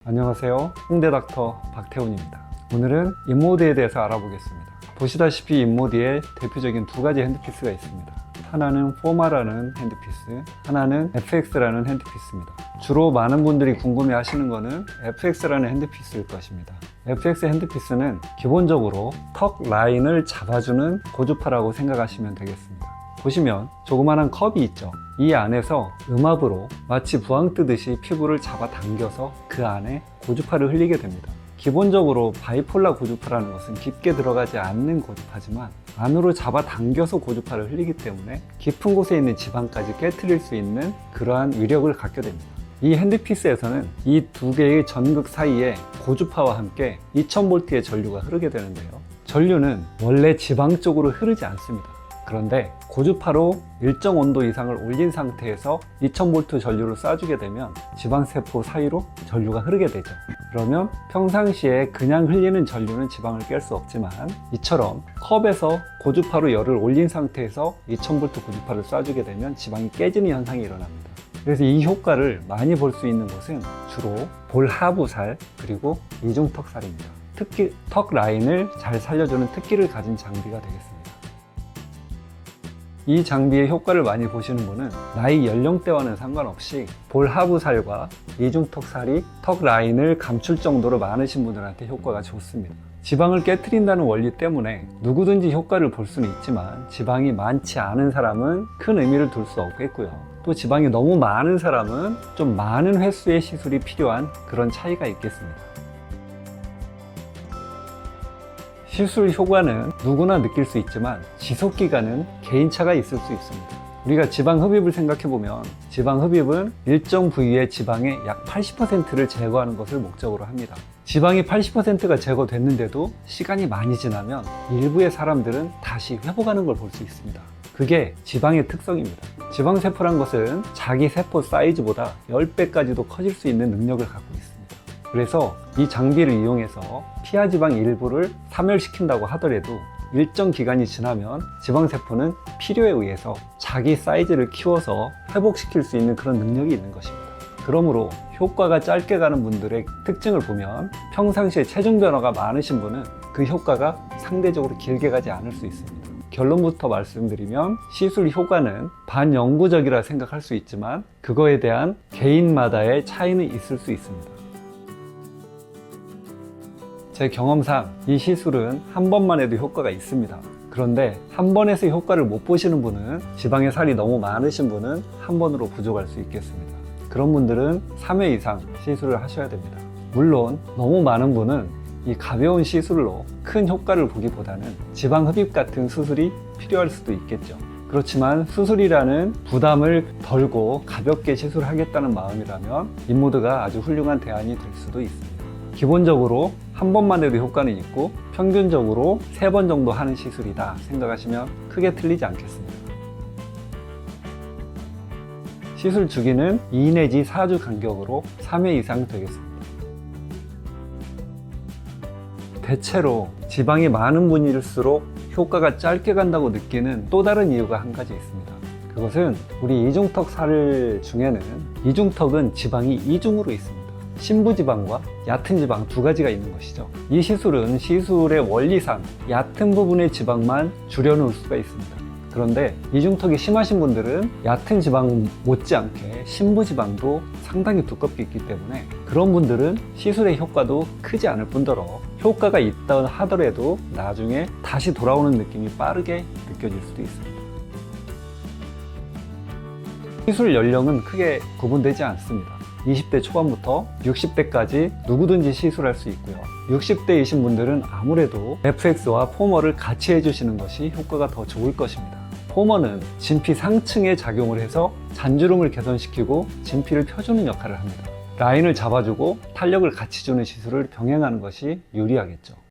안녕하세요, 홍대닥터 박태훈입니다. 오늘은 인모드에 대해서 알아보겠습니다. 보시다시피 인모드에 대표적인 두 가지 핸드피스가 있습니다. 하나는 포마라는 핸드피스, 하나는 FX라는 핸드피스입니다. 주로 많은 분들이 궁금해 하시는 것은 FX라는 핸드피스일 것입니다. FX 핸드피스는 기본적으로 턱 라인을 잡아주는 고주파라고 생각하시면 되겠습니다. 보시면 조그만한 컵이 있죠. 이 안에서 음압으로 마치 부항 뜨듯이 피부를 잡아당겨서 그 안에 고주파를 흘리게 됩니다. 기본적으로 바이폴라 고주파라는 것은 깊게 들어가지 않는 고주파지만 안으로 잡아당겨서 고주파를 흘리기 때문에 깊은 곳에 있는 지방까지 깨트릴 수 있는 그러한 위력을 갖게 됩니다. 이 핸드피스에서는 이 두 개의 전극 사이에 고주파와 함께 2000V의 전류가 흐르게 되는데요. 전류는 원래 지방 쪽으로 흐르지 않습니다. 그런데 고주파로 일정 온도 이상을 올린 상태에서 2000V 전류를 쏴주게 되면 지방세포 사이로 전류가 흐르게 되죠. 그러면 평상시에 그냥 흘리는 전류는 지방을 깰 수 없지만 이처럼 컵에서 고주파로 열을 올린 상태에서 2000V 고주파를 쏴주게 되면 지방이 깨지는 현상이 일어납니다. 그래서 이 효과를 많이 볼 수 있는 곳은 주로 볼 하부살 그리고 이중턱살입니다. 특히 턱 라인을 잘 살려주는 특기를 가진 장비가 되겠습니다. 이 장비의 효과를 많이 보시는 분은 나이 연령대와는 상관없이 볼 하부살과 이중턱살이 턱 라인을 감출 정도로 많으신 분들한테 효과가 좋습니다. 지방을 깨트린다는 원리 때문에 누구든지 효과를 볼 수는 있지만 지방이 많지 않은 사람은 큰 의미를 둘 수 없겠고요. 또 지방이 너무 많은 사람은 좀 많은 횟수의 시술이 필요한 그런 차이가 있겠습니다. 시술 효과는 누구나 느낄 수 있지만 지속기간은 개인차가 있을 수 있습니다. 우리가 지방 흡입을 생각해보면 지방 흡입은 일정 부위의 지방의 약 80%를 제거하는 것을 목적으로 합니다. 지방이 80%가 제거됐는데도 시간이 많이 지나면 일부의 사람들은 다시 회복하는 걸 볼 수 있습니다. 그게 지방의 특성입니다. 지방세포란 것은 자기 세포 사이즈보다 10배까지도 커질 수 있는 능력을 갖고 있습니다. 그래서 이 장비를 이용해서 피하지방 일부를 사멸시킨다고 하더라도 일정 기간이 지나면 지방세포는 필요에 의해서 자기 사이즈를 키워서 회복시킬 수 있는 그런 능력이 있는 것입니다. 그러므로 효과가 짧게 가는 분들의 특징을 보면 평상시에 체중 변화가 많으신 분은 그 효과가 상대적으로 길게 가지 않을 수 있습니다. 결론부터 말씀드리면 시술 효과는 반영구적이라 생각할 수 있지만 그거에 대한 개인마다의 차이는 있을 수 있습니다. 제 경험상 이 시술은 한 번만 해도 효과가 있습니다. 그런데 한 번에서 효과를 못 보시는 분은 지방의 살이 너무 많으신 분은 한 번으로 부족할 수 있겠습니다. 그런 분들은 3회 이상 시술을 하셔야 됩니다. 물론 너무 많은 분은 이 가벼운 시술로 큰 효과를 보기보다는 지방 흡입 같은 수술이 필요할 수도 있겠죠. 그렇지만 수술이라는 부담을 덜고 가볍게 시술하겠다는 마음이라면 인모드가 아주 훌륭한 대안이 될 수도 있습니다. 기본적으로 한 번만 해도 효과는 있고 평균적으로 3번 정도 하는 시술이다 생각하시면 크게 틀리지 않겠습니다. 시술 주기는 2 내지 4주 간격으로 3회 이상 되겠습니다. 대체로 지방이 많은 분일수록 효과가 짧게 간다고 느끼는 또 다른 이유가 한 가지 있습니다. 그것은 우리 이중턱 살 중에는 이중턱은 지방이 이중으로 있습니다. 심부지방과 얕은 지방 두 가지가 있는 것이죠. 이 시술은 시술의 원리상 얕은 부분의 지방만 줄여놓을 수가 있습니다. 그런데 이중턱이 심하신 분들은 얕은 지방 못지않게 심부지방도 상당히 두껍게 있기 때문에 그런 분들은 시술의 효과도 크지 않을 뿐더러 효과가 있다 하더라도 나중에 다시 돌아오는 느낌이 빠르게 느껴질 수도 있습니다. 시술 연령은 크게 구분되지 않습니다. 20대 초반부터 60대까지 누구든지 시술할 수 있고요. 60대이신 분들은 아무래도 FX와 포머를 같이 해주시는 것이 효과가 더 좋을 것입니다. 포머는 진피 상층에 작용을 해서 잔주름을 개선시키고 진피를 펴주는 역할을 합니다. 라인을 잡아주고 탄력을 같이 주는 시술을 병행하는 것이 유리하겠죠.